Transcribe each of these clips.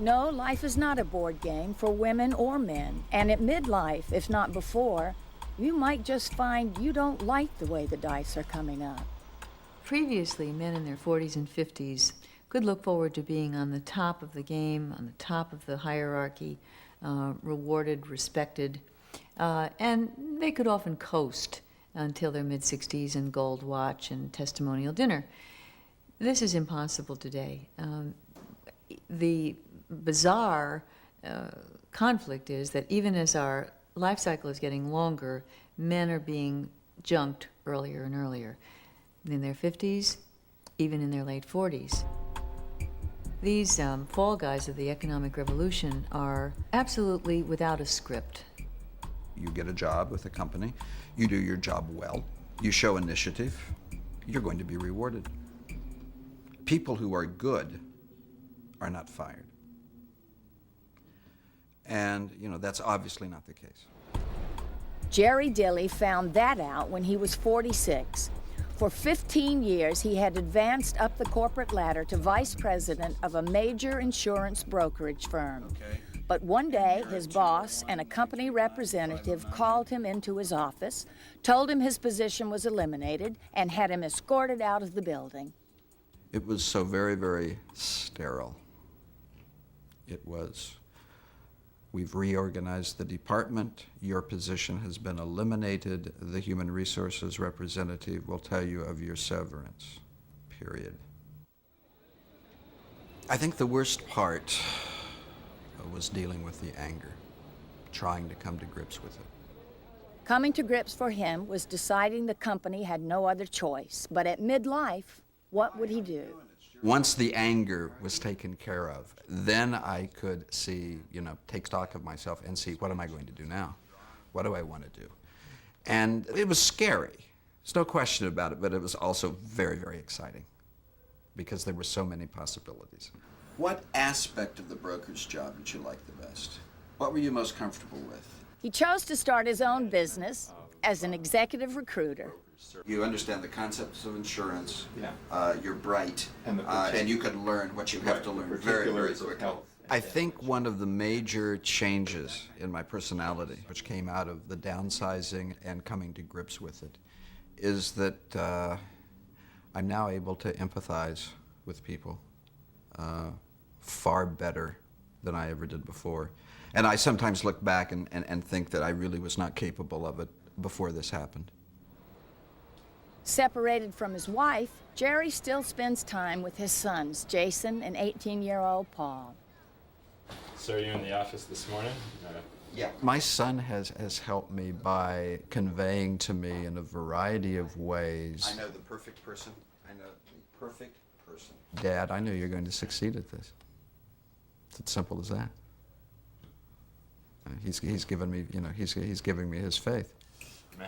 No, life is not a board game for women or men, and at midlife, if not before, you might just find you don't like the way the dice are coming up. Previously, men in their 40s and 50s could look forward to being on the top of the game, on the top of the hierarchy, rewarded, respected, and they could often coast until their mid-60s and gold watch and testimonial dinner. This is impossible today. The bizarre conflict is that even as our life cycle is getting longer, men are being junked earlier and earlier, in their 50s, even in their late 40s. These fall guys of the economic revolution are absolutely without a script. You get a job with a company, you do your job well, you show initiative, you're going to be rewarded. People who are good are not fired. And, that's obviously not the case. Jerry Dilley found that out when he was 46. For 15 years, he had advanced up the corporate ladder to vice president of a major insurance brokerage firm. But one day, his boss and a company representative called him into his office, told him his position was eliminated, and had him escorted out of the building. It was so very, very sterile. It was, we've reorganized the department, your position has been eliminated, the human resources representative will tell you of your severance, period. I think the worst part was dealing with the anger, trying to come to grips with it. Coming to grips for him was deciding the company had no other choice. But at midlife, what would he do? Once the anger was taken care of, then I could see, take stock of myself and see, what am I going to do now? What do I want to do? And it was scary. There's no question about it, but it was also very, very exciting because there were so many possibilities. What aspect of the broker's job did you like the best? What were you most comfortable with? He chose to start his own business as an executive recruiter. You understand the concepts of insurance. Yeah. You're bright, And and you can learn what you have to learn very, very quickly. I think one of the major changes in my personality, which came out of the downsizing and coming to grips with it, is that I'm now able to empathize with people far better than I ever did before. And I sometimes look back and think that I really was not capable of it before this happened. Separated from his wife, Jerry still spends time with his sons, Jason and 18-year-old Paul. So are you in the office this morning? Yeah. My son has helped me by conveying to me in a variety of ways. I know the perfect person. I know the perfect person. Dad, I knew you're going to succeed at this. It's as simple as that. He's given me, he's giving me his faith. I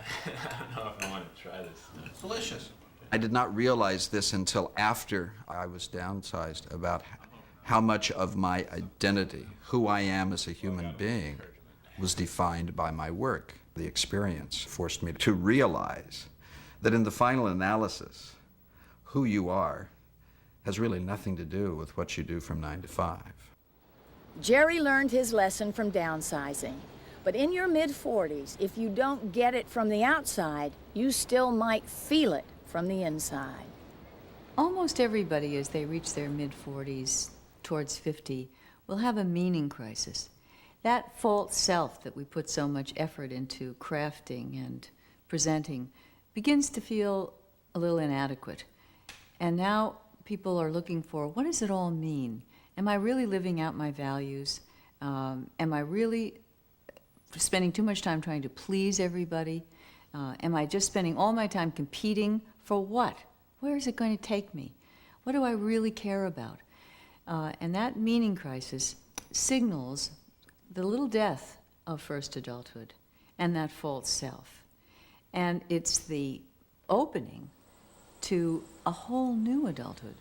don't know if I want to try this. It's delicious. I did not realize this until after I was downsized about how much of my identity, who I am as a human being, was defined by my work. The experience forced me to realize that in the final analysis, who you are has really nothing to do with what you do from 9 to 5. Jerry learned his lesson from downsizing. But in your mid-40s, if you don't get it from the outside, you still might feel it from the inside. Almost everybody, as they reach their mid-40s, towards 50, will have a meaning crisis. That false self that we put so much effort into crafting and presenting begins to feel a little inadequate. And now people are looking for, what does it all mean? Am I really living out my values? Am I really spending too much time trying to please everybody? Am I just spending all my time competing for what? Where is it going to take me? What do I really care about? And that meaning crisis signals the little death of first adulthood and that false self. And it's the opening to a whole new adulthood.